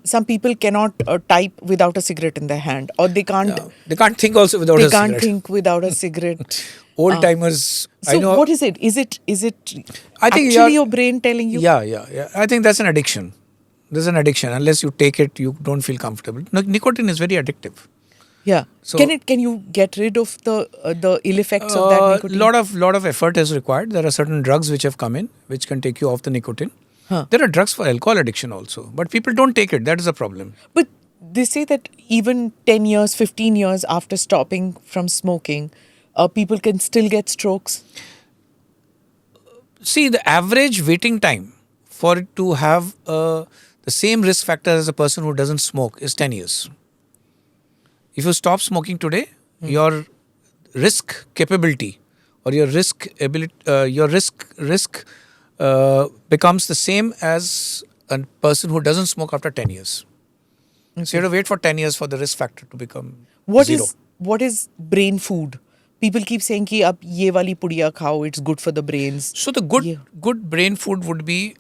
some people cannot type without a cigarette in their hand, or they can't. They can't think also without They a can't cigarette. think without a cigarette. Old timers. So I know. what is it? Is it I think actually your brain telling you? Yeah. I think that's an addiction. There's an addiction. Unless you take it, you don't feel comfortable. Nicotine is very addictive. Yeah. So- Can you get rid of the ill effects of that nicotine? Lot of effort is required. There are certain drugs which have come in which can take you off the nicotine. Huh. There are drugs for alcohol addiction also, but people don't take it. That is a problem. But they say that even 10 years, 15 years after stopping from smoking, people can still get strokes. See, the average waiting time for it to have the same risk factor as a person who doesn't smoke is 10 years. If you stop smoking today, your risk capability or your risk becomes the same as a person who doesn't smoke after 10 years. Okay. So you have to wait for 10 years for the risk factor to become zero. What is brain food? People keep saying ki ab ye wali pudiya khao, it's good for the brains. So the good brain food would be,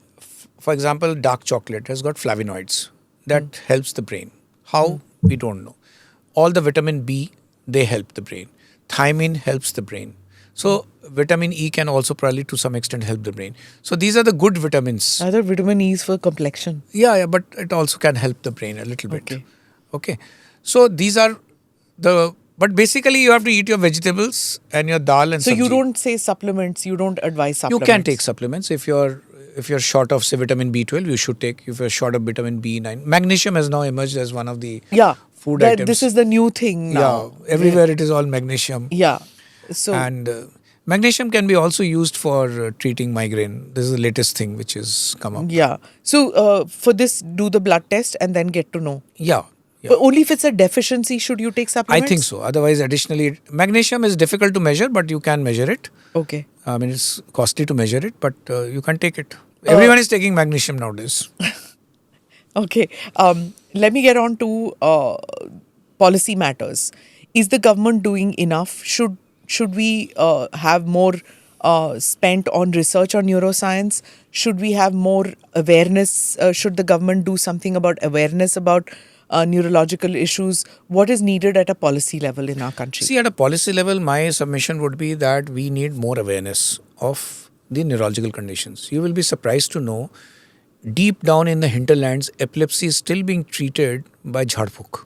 for example, dark chocolate has got flavonoids that helps the brain. How? We don't know. All the vitamin B, they help the brain. Thiamine helps the brain. So vitamin E can also probably to some extent help the brain. So these are the good vitamins. Other vitamin E is for complexion. Yeah, but it also can help the brain a little bit. Okay. So these are but basically you have to eat your vegetables and your dal and So sabji. you don't say supplements, you don't advise supplements. You can take supplements if you're short of, say, vitamin B12, you should take. If you're short of vitamin B9, magnesium has now emerged as one of the food items. This is the new thing now. Yeah, everywhere it is all magnesium. Yeah. So And magnesium can be also used for treating migraine. This is the latest thing which has come up. yeah. So for this, do the blood test and then get to know. Yeah. But only if it's a deficiency should you take I supplements? think so. Otherwise, additionally, magnesium is difficult to measure, but you can measure it. Okay. I mean, it's costly to measure it, but you can take it. Everyone is taking magnesium nowadays. Okay. Let me get on to policy matters. Is the government doing enough? Should we have more spent on research on neuroscience? Should we have more awareness? Should the government do something about awareness about neurological issues? What is needed at a policy level in our country? See, at a policy level, my submission would be that we need more awareness of the neurological conditions. You will be surprised to know, deep down in the hinterlands, epilepsy is still being treated by jhadphuk,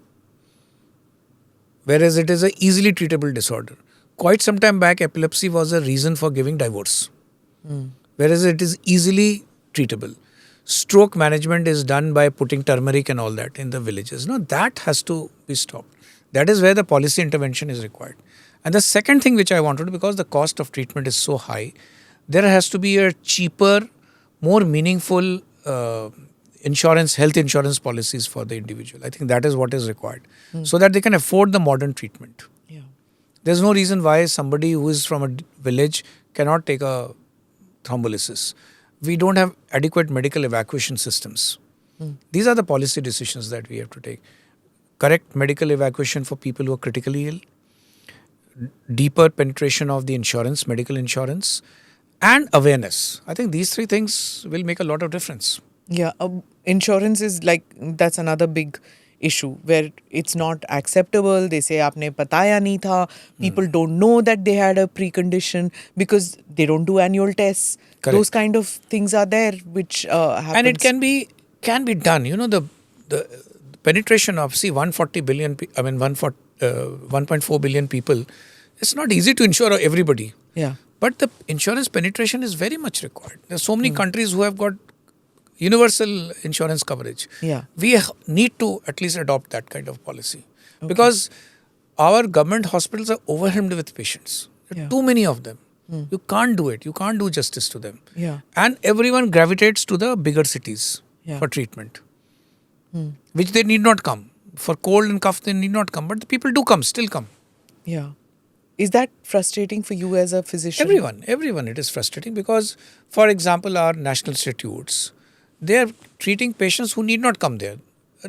whereas it is an easily treatable disorder. Quite some time back, epilepsy was a reason for giving divorce, whereas it is easily treatable. Stroke management is done by putting turmeric and all that in the villages. No, that has to be stopped. That is where the policy intervention is required. And the second thing which I wanted, because the cost of treatment is so high, there has to be a cheaper, more meaningful health insurance policies for the individual. I think that is what is required, so that they can afford the modern treatment. Yeah. There's no reason why somebody who is from a village cannot take a thrombolysis. We don't have adequate medical evacuation systems. These are the policy decisions that we have to take. Correct medical evacuation for people who are critically ill, deeper penetration of the insurance, medical insurance, and awareness. I think these three things will make a lot of difference. Yeah. Insurance is that's another big issue where it's not acceptable. They say aapne bataya nahi tha. People don't know that they had a precondition because they don't do annual tests. Correct. Those kind of things are there which happens. And it can be done. You know, the penetration of 140 billion, 1.4 billion people. It's not easy to insure everybody. Yeah. But the insurance penetration is very much required. There are so many countries who have got universal insurance coverage. Yeah. We need to at least adopt that kind of policy. Because our government hospitals are overwhelmed with patients. There are too many of them. You can't do it. You can't do justice to them. Yeah. And everyone gravitates to the bigger cities for treatment, which they need not come. For cold and cough, they need not come. But the people do come, still come. Yeah. Is that frustrating for you as a physician? Everyone it is frustrating because, for example, our national institutes, they are treating patients who need not come there.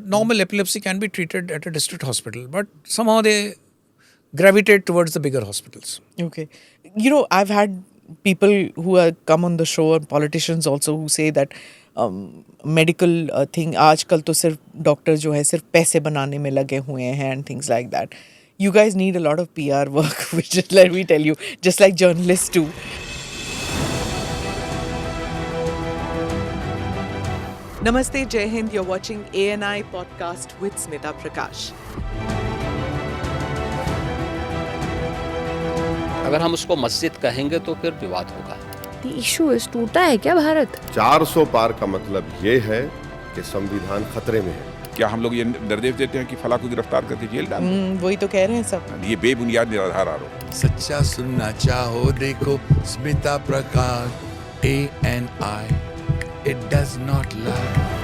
Normal epilepsy can be treated at a district hospital, but somehow they gravitate towards the bigger hospitals. Okay. You know, I've had people who have come on the show and politicians also who say that medical thing, आजकल तो सिर्फ doctor जो है सिर्फ पैसे बनाने में लगे हुए हैं and things like that. You guys need a lot of PR work, which is, let me tell you, just like journalists too. Namaste, Jai Hind. You're watching ANI podcast with Smita Prakash. अगर हम उसको मस्जिद कहेंगे तो फिर विवाद होगा. The issue is टूटा है क्या भारत? 400 पार का मतलब ये है कि संविधान खतरे में है. क्या हम लोग ये निर्देश देते हैं कि फला को गिरफ्तार करके जेल डाल दें? वही तो कह रहे हैं सब. ये बेबुनियाद निराधार आरोप. सच्चा सुनना चाहो देखो स्मिता प्रकाश ANI. It does not lie.